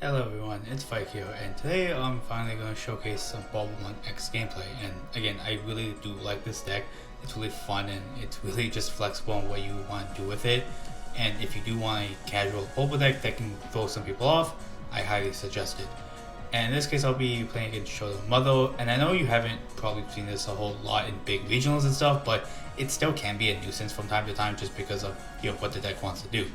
Hello everyone, it's Fike here, and today I'm finally going to showcase some Barbamon X gameplay. And again, I really do like this deck. It's really fun and it's really just flexible on what you want to do with it. And if you do want a casual Boba deck that can throw some people off, I highly suggest it. And in this case, I'll be playing against Shoto Mother, and I know you haven't probably seen this a whole lot in big regionals and stuff, but it still can be a nuisance from time to time just because of what the deck wants to do.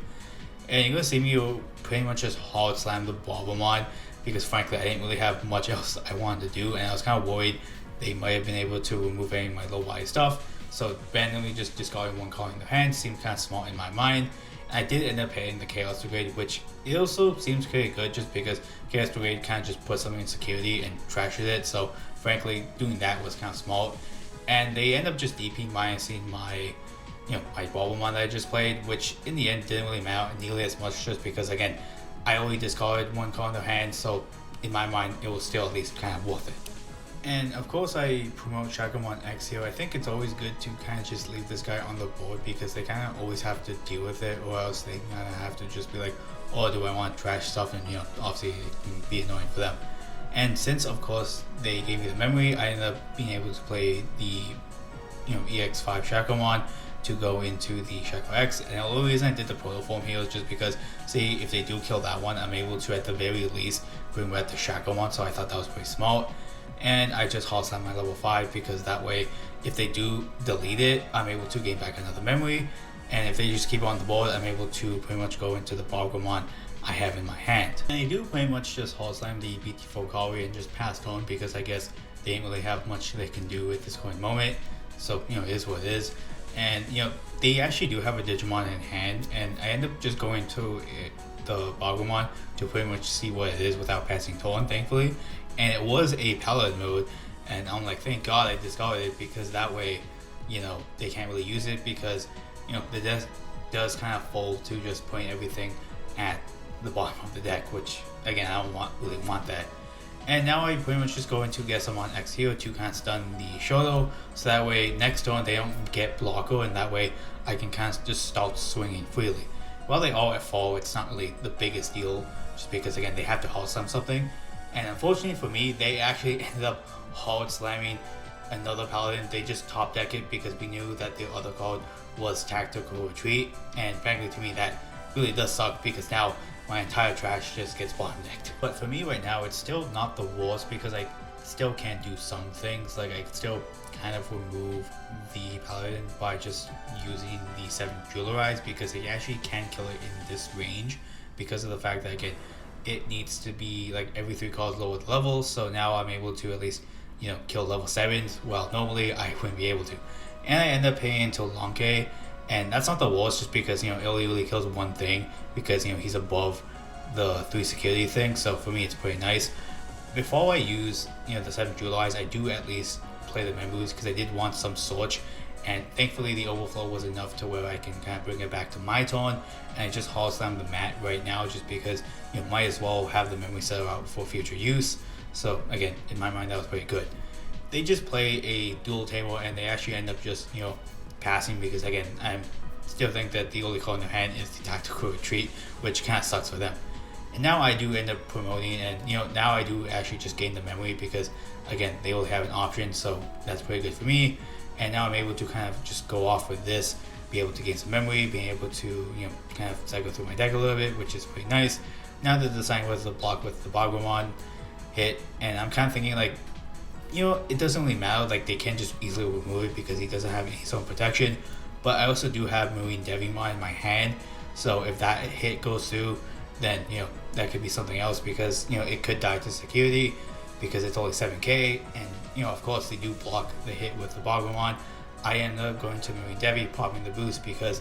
And you're gonna see me pretty much just hard slam the Barbamon because frankly I didn't really have much else I wanted to do, and I was kind of worried they might have been able to remove any of my low body stuff. So randomly just discarding one card in the hand seemed kind of smart in my mind. And I did end up hitting the Chaos Brigade, which it also seems pretty good just because Chaos Brigade kind of just puts something in security and trashes it. So frankly doing that was kind of smart. And they end up just DP minusing my Barbamon that I just played, which in the end didn't really matter nearly as much just because again I already discarded one card in the hand, so in my mind it was still at least kind of worth it. And of course I promote Shakamon X here. I think it's always good to kind of just leave this guy on the board because they kind of always have to deal with it, or else they kind of have to just be like, oh, do I want trash stuff, and obviously it can be annoying for them. And since of course they gave me the memory, I ended up being able to play the EX8 Shakamon to go into the Shaco X. And the only reason I did the proto form here is just because, see, if they do kill that one, I'm able to at the very least bring red the Shaco, so I thought that was pretty smart. And I just hard slam my level 5 because that way if they do delete it, I'm able to gain back another memory, and if they just keep it on the board, I'm able to pretty much go into the Barbamon I have in my hand. And I do pretty much just hard slam the BT4 Kari and just pass turn because I guess they didn't really have much they can do at this current moment. So it is what it is. And they actually do have a Digimon in hand, and I end up just going to the Barbamon to pretty much see what it is without passing turn, thankfully. And it was a Paladin mode, and I'm like, thank God I discarded it because that way they can't really use it because the deck does kind of fold to just putting everything at the bottom of the deck, which again I don't really want that. And now I pretty much just go into Gessamon X here to kind of stun the Shoto, so that way next turn they don't get blocker, and that way I can kind of just start swinging freely. While they are at 4, it's not really the biggest deal, just because again they have to hard slam something. And unfortunately for me, they actually ended up hard slamming another Paladin. They just top deck it because we knew that the other card was Tactical Retreat, and frankly to me that really does suck because now my entire trash just gets bottom decked. But for me right now, it's still not the worst because I still can do some things. Like I can still kind of remove the Paladin by just using the 7 Jewelerize because it actually can kill it in this range because of the fact that again it needs to be like every 3 cards lower the level. So now I'm able to at least kill level 7s. Well, normally I wouldn't be able to. And I end up paying into Lonke. And that's not the worst just because it only really kills one thing because he's above the 3 security thing, so for me it's pretty nice. Before I use the 7 Jewelerize, I do at least play the memories because I did want some Sorch, and thankfully the overflow was enough to where I can kind of bring it back to my turn, and I just hard slam the mat right now just because might as well have the memory set out for future use. So again, in my mind that was pretty good. They just play a dual table and they actually end up just passing because again I still think that the only card in their hand is the Tactical Retreat, which kind of sucks for them. And now I do end up promoting, and now I do actually just gain the memory because again they only have an option, so that's pretty good for me. And now I'm able to kind of just go off with this, be able to gain some memory, being able to kind of cycle through my deck a little bit, which is pretty nice. Now they're deciding whether to block with the Barbamon hit, and I'm kind of thinking like it doesn't really matter, like they can just easily remove it because he doesn't have any zone protection. But I also do have Marine Devimon in my hand, so if that hit goes through, then that could be something else because it could die to security because it's only 7k, and of course they do block the hit with the Barbamon. I end up going to Marine Devi, popping the boost because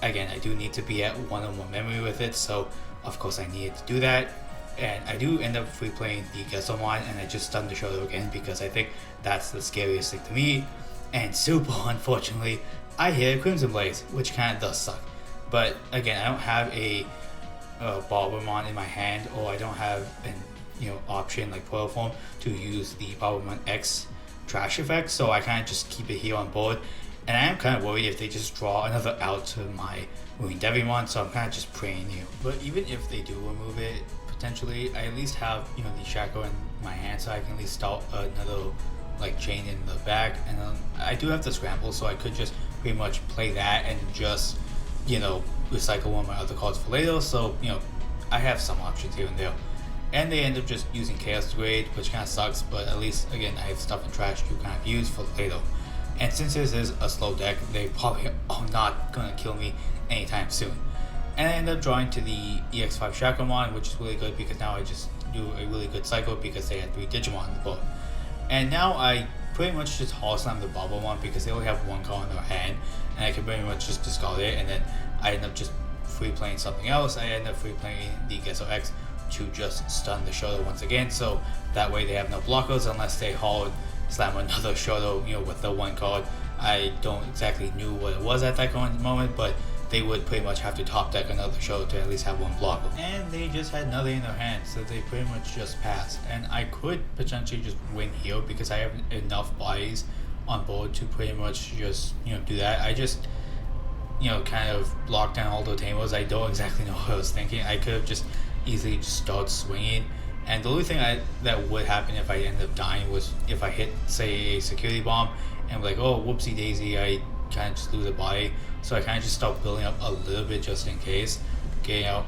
again I do need to be at 1-on-1 memory with it, so of course I needed to do that. And I do end up free playing the Gessamon, and I just stun the Shoto again because I think that's the scariest thing to me. And super unfortunately, I hit a Crimson Blaze, which kind of does suck. But again, I don't have a Barbamon in my hand, or I don't have an option like Proto Form to use the Barbamon X trash effect, so I kind of just keep it here on board. And I am kind of worried if they just draw another out to my Marine Devimon, so I'm kind of just praying here. But even if they do remove it, potentially I at least have the Shaco in my hand, so I can at least start another like chain in the back, and I do have the scramble, so I could just pretty much play that and just recycle one of my other cards for later. So I have some options here and there. And they end up just using Chaos Degrade, which kind of sucks, but at least, again, I have stuff in trash to kind of use for later. And since this is a slow deck, they probably are not going to kill me anytime soon. And I end up drawing to the EX8 Barbamon, which is really good because now I just do a really good cycle because they had 3 Digimon on the board. And now I pretty much just Hall Slam the Barbamon because they only have 1 card in their hand, and I can pretty much just discard it, and then I end up just free playing something else. I end up free playing the EX8 to just stun the Shoto once again, so that way they have no blockers unless they Hall Slam another Shoto, with the 1 card. I don't exactly knew what it was at that moment, but they would pretty much have to top deck another Shoto to at least have 1 blocker. And they just had nothing in their hand, so they pretty much just passed. And I could potentially just win here because I have enough bodies on board to pretty much just, do that. I just, kind of locked down all the tables. I don't exactly know what I was thinking. I could have just easily just start swinging, and the only thing that would happen if I end up dying was if I hit, say, a security bomb and like, oh, whoopsie daisy, I kind of just lose a body. So I kind of just start building up a little bit just in case, getting out,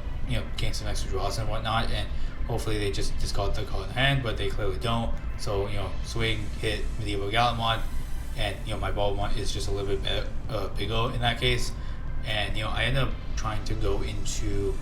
getting some extra draws and whatnot, and hopefully they just discard the card in hand, but they clearly don't. So swing, hit Medieval Gallimon, and my Barbamon is just a little bit better, bigger in that case, and I end up trying to go into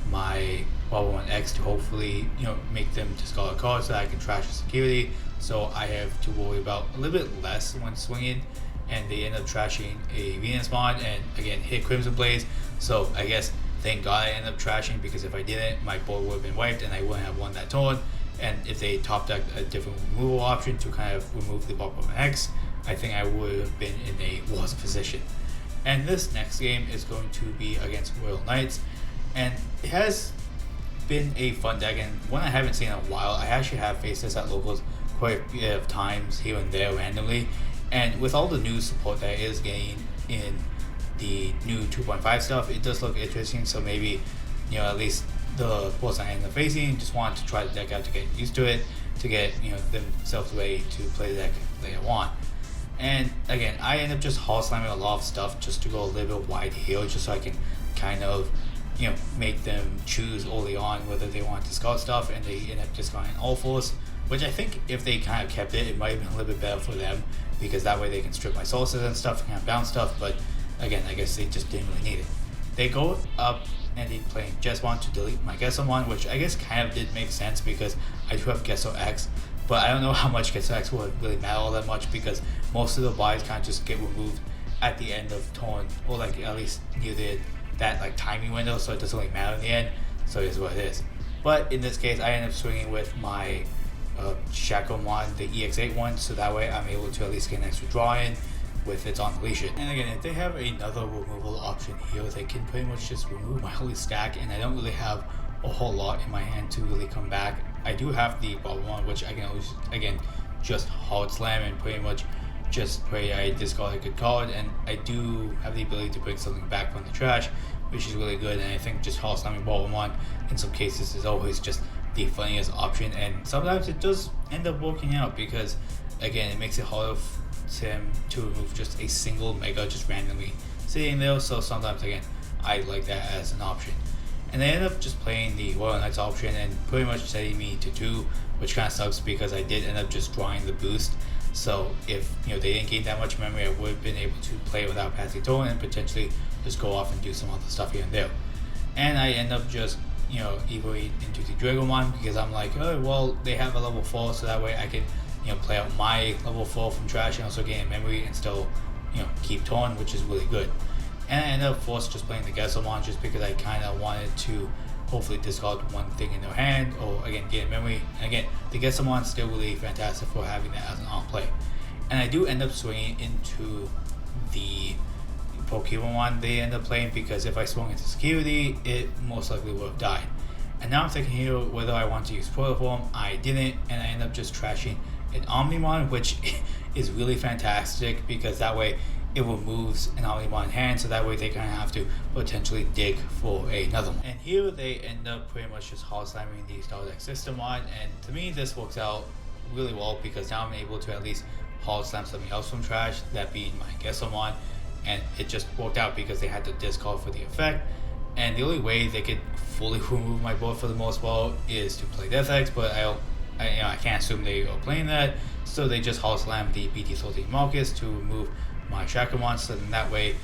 my Barbamon X to hopefully make them discard a card so that I can trash the security, so I have to worry about a little bit less when swinging. And they end up trashing a Venus mod and again hit Crimson Blaze, so I guess thank God I ended up trashing, because if I didn't, my board would have been wiped and I wouldn't have won that turn. And if they top decked a different removal option to kind of remove the Barbamon X, I think I would have been in a worse position. And this next game is going to be against Royal Knights, and it has been a fun deck, and one I haven't seen in a while. I actually have faced this at locals quite a bit of times here and there randomly, and with all the new support that is getting in the new 2.5 stuff, it does look interesting. So maybe at least the person I end up facing just want to try the deck out to get used to it, to get themselves ready to play the deck they want. And again, I end up just Hall Slamming a lot of stuff just to go a little bit wide here, just so I can kind of make them choose early on whether they want to discard stuff, and they end up discarding all 4s, which I think if they kind of kept it, it might have been a little bit better for them, because that way they can strip my sources and stuff and kind of bounce stuff. But again, I guess they just didn't really need it. They go up and they play Jesmon to delete my Gesselmon, which I guess kind of did make sense because I do have Gessel X, but I don't know how much Gessel X would really matter all that much, because most of the buys kind of just get removed at the end of turn, or like at least near that like timing window, so it doesn't really matter in the end. So it is what it is. But in this case, I end up swinging with my Shakomon, the EX8 one, so that way I'm able to at least get an extra draw in with its on deletion. And again, if they have another removal option here, they can pretty much just remove my whole stack, and I don't really have a whole lot in my hand to really come back. I do have the Barbamon, which I can always, again, just hard slam and pretty much just pray I discard a good card, and I do have the ability to bring something back from the trash, which is really good. And I think just hard slamming Barbamon in some cases is always just the funniest option, and sometimes it does end up working out, because again, it makes it harder to him to remove just a single mega just randomly sitting there. So sometimes, again, I like that as an option. And they end up just playing the Royal Knights option and pretty much setting me to 2, which kind of sucks because I did end up just drawing the boost. So if they didn't gain that much memory, I would have been able to play without passing turn and potentially just go off and do some other stuff here and there. And I end up just evolving into the Dragomon, because I'm like, oh well, they have a level 4, so that way I can play out my level 4 from trash and also gain memory and still keep turn, which is really good. And I ended up forced just playing the Gesselmon just because I kind of wanted to hopefully discard one thing in their hand, or again gain memory. And again, the Gesselmon is still really fantastic for having that as an on play. And I do end up swinging into the Pokemon they end up playing, because if I swung into security, it most likely would have died. And now I'm thinking here whether I want to use Protoform. I didn't, and I end up just trashing an Omnimon, which is really fantastic, because that way it removes an Omnimon hand, so that way they kind of have to potentially dig for another one. And here they end up pretty much just hard slamming the Star Deck system on, and to me this works out really well because now I'm able to at least hard slam something else from trash, that being my Gessamon, and it just worked out because they had to discard for the effect. And the only way they could fully remove my board for the most part is to play Death X, but I can't assume they are playing that, so they just hard slam the BT-13 Marcus to remove my Shakamon, so then that way,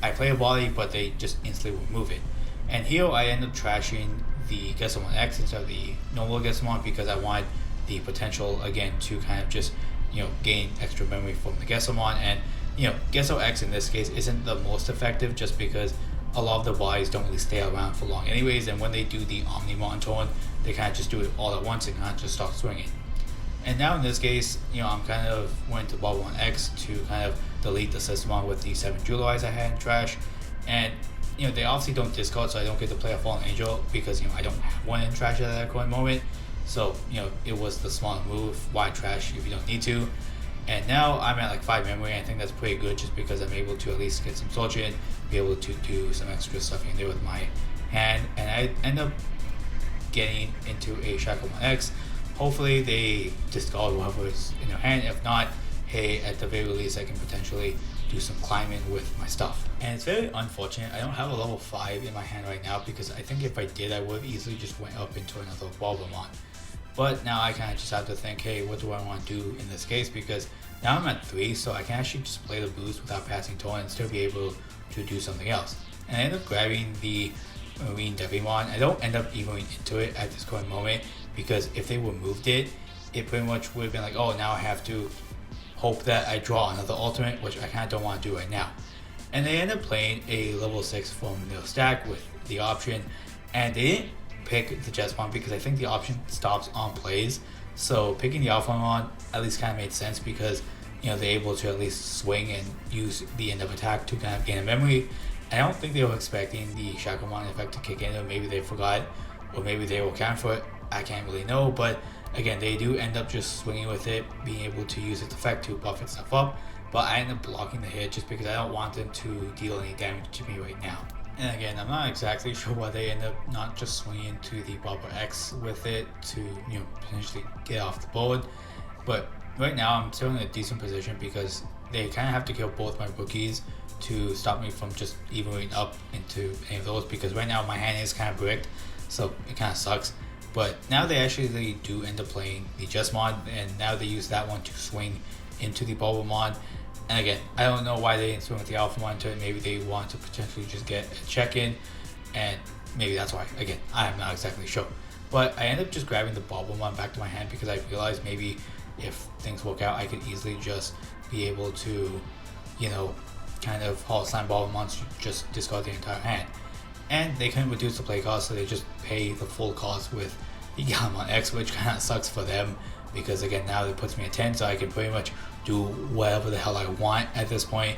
I play a body, but they just instantly remove it. And here I end up trashing the Gessamon X instead of the normal Gessamon because I want the potential again to kind of just gain extra memory from the Gessamon. And Gesso X in this case isn't the most effective just because a lot of the bodies don't really stay around for long anyways, and when they do the Omnimon turn, they kind of just do it all at once and kind of just start swinging. And now in this case, I'm kind of went to Barbamon X to kind of delete the Systemon with the 7 Jewel Eyes I had in trash. And they obviously don't discard, so I don't get to play a Fallen Angel because I don't have one in trash at that current moment. So it was the smart move. Why trash if you don't need to? And now I'm at like 5 memory. I think that's pretty good just because I'm able to at least get some Sword in, be able to do some extra stuff in there with my hand, and I end up getting into a Shakamon X. Hopefully they discard whatever's in their hand. If not, hey, at the very least I can potentially do some climbing with my stuff. And it's very unfortunate I don't have a level 5 in my hand right now because I think if I did I would have easily just went up into another Barbamon. But now I kind of just have to think, hey, what do I want to do in this case? Because now I'm at 3, so I can actually just play the boost without passing turn and still be able to do something else. And I end up grabbing the Marine Devimon. I don't end up even into it at this current moment because if they removed it, it pretty much would have been like, oh, now I have to hope that I draw another ultimate, which I kind of don't want to do right now. And they end up playing a level 6 from their stack with the option, and they didn't pick the Jetspon because I think the option stops on plays. So picking the Alphamon at least kind of made sense because they're able to at least swing and use the end of attack to kind of gain a memory. I don't think they were expecting the Shakamon effect to kick in, or maybe they forgot, or maybe they were counting for it. I can't really know, but again, they do end up just swinging with it, being able to use its effect to buff itself up. But I end up blocking the hit just because I don't want them to deal any damage to me right now. And again, I'm not exactly sure why they end up not just swinging to the Barber X with it to potentially get off the board. But right now I'm still in a decent position because they kind of have to kill both my rookies to stop me from just evening up into any of those, because right now my hand is kind of bricked, so it kind of sucks. But now they actually do end up playing the Jesmon, and now they use that one to swing into the Barbamon. And again, I don't know why they didn't swing with the Alphamon into it. Maybe they want to potentially just get a check-in, and maybe that's why. Again, I'm not exactly sure. But I end up just grabbing the Barbamon back to my hand because I realized maybe if things work out, I could easily just be able to, kind of hard slam Barbamon to just discard the entire hand. And they couldn't reduce the play cost, so they just pay the full cost with the Gallimon X, which kind of sucks for them because again, now it puts me at 10, so I can pretty much do whatever the hell I want at this point.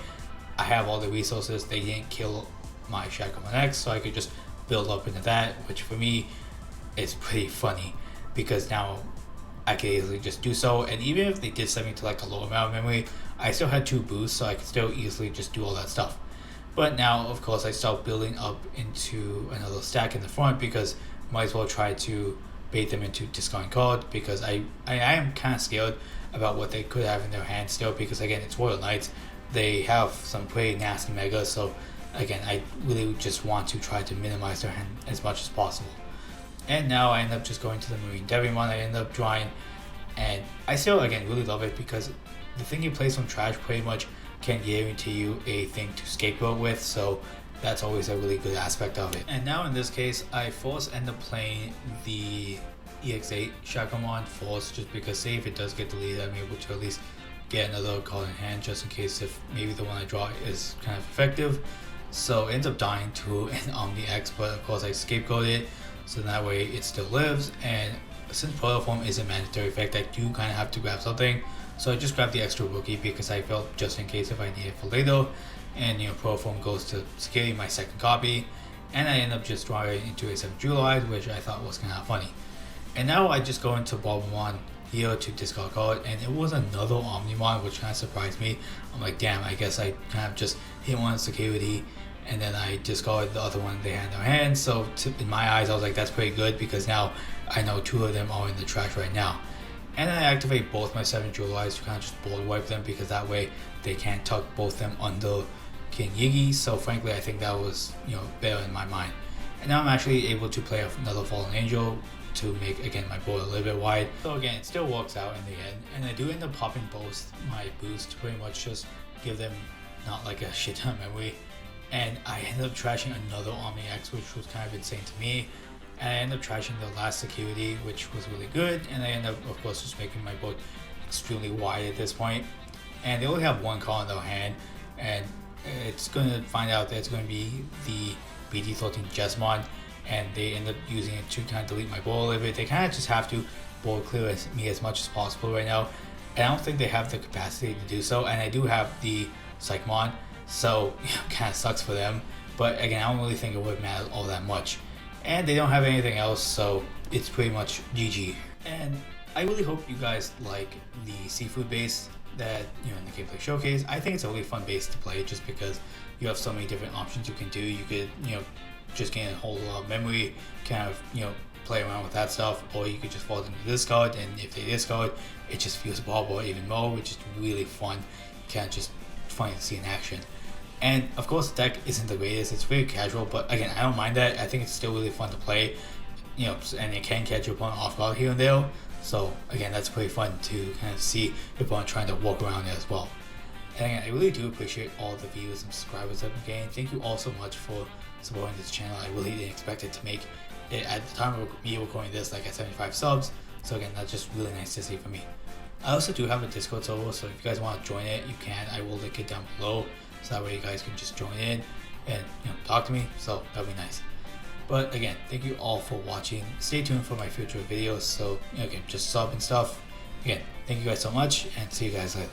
I have all the resources. They didn't kill my Shakamon X, so I could just build up into that, which for me is pretty funny because now I can easily just do so. And even if they did send me to like a low amount of memory, I still had 2 boosts, so I could still easily just do all that stuff. But now, of course, I start building up into another stack in the front because might as well try to bait them into discarding card, because I am kind of scared about what they could have in their hand still, because again, it's Royal Knights. They have some pretty nasty megas, so again, I really just want to try to minimize their hand as much as possible. And now I end up just going to the Marine Devimon. I end up drawing, and I still again really love it because the thing you play from trash pretty much can guarantee you a thing to scapegoat with, so that's always a really good aspect of it. And now in this case, I first end up playing the EX8 Shakamon first, just because say if it does get deleted, I'm able to at least get another card in hand just in case if maybe the one I draw is kind of effective. So it ends up dying to an Omni X, but of course I scapegoat it, so that way it still lives. And since Protoform is a mandatory effect, I do kind of have to grab something. So I just grabbed the extra rookie because I felt just in case if I need it for later. And Protoform goes to security my second copy. And I end up just drawing into a 7 Jewel Eyes, which I thought was kind of funny. And now I just go into Barbamon here to discard card, and it was another Omnimon, which kind of surprised me. I'm like, damn, I guess I kind of just hit one security and then I discard the other one they had in their hand. So in my eyes, I was like, that's pretty good, because now I know 2 of them are in the trash right now. And then I activate both my 7 Jewel Eyes to kind of just board wipe them, because that way they can't tuck both them under King Yiggy. So frankly, I think that was, better in my mind. And now I'm actually able to play another Fallen Angel to make, again, my board a little bit wide. So again, it still works out in the end. And I do end up popping both my boosts to pretty much just give them not like a shit ton of memory. And I ended up trashing another Omni X, which was kind of insane to me. And I ended up trashing the last security, which was really good. And I ended up, of course, just making my board extremely wide at this point. And they only have 1 card in their hand. And it's going to find out that it's going to be the BD13 Jesmon. And they end up using it to kind of delete my board a little bit. They kind of just have to board clear me as much as possible right now. And I don't think they have the capacity to do so. And I do have the Psychmon. So, kind of sucks for them. But again, I don't really think it would matter all that much. And they don't have anything else, so it's pretty much GG. And I really hope you guys like the seafood base that, in the gameplay showcase. I think it's a really fun base to play, just because you have so many different options you can do. You could, just gain a whole lot of memory, kind of, play around with that stuff. Or you could just fall into discard, and if they discard, it just feels Barbamon even more, which is really fun. Kind of just fun to see in action. And of course, the deck isn't the greatest, it's very casual, but again, I don't mind that. I think it's still really fun to play, and it can catch your opponent off guard here and there. So again, that's pretty fun to kind of see your opponent trying to walk around it as well. And again, I really do appreciate all the viewers and subscribers I've been getting. Thank you all so much for supporting this channel. I really didn't expect it to make it, at the time of me recording this, like at 75 subs. So again, that's just really nice to see for me. I also do have a Discord server, so if you guys want to join it, you can. I will link it down below, so that way you guys can just join in and talk to me. So that'd be nice. But again, thank you all for watching. Stay tuned for my future videos. So again, just sub and stuff. Again, thank you guys so much, and see you guys later.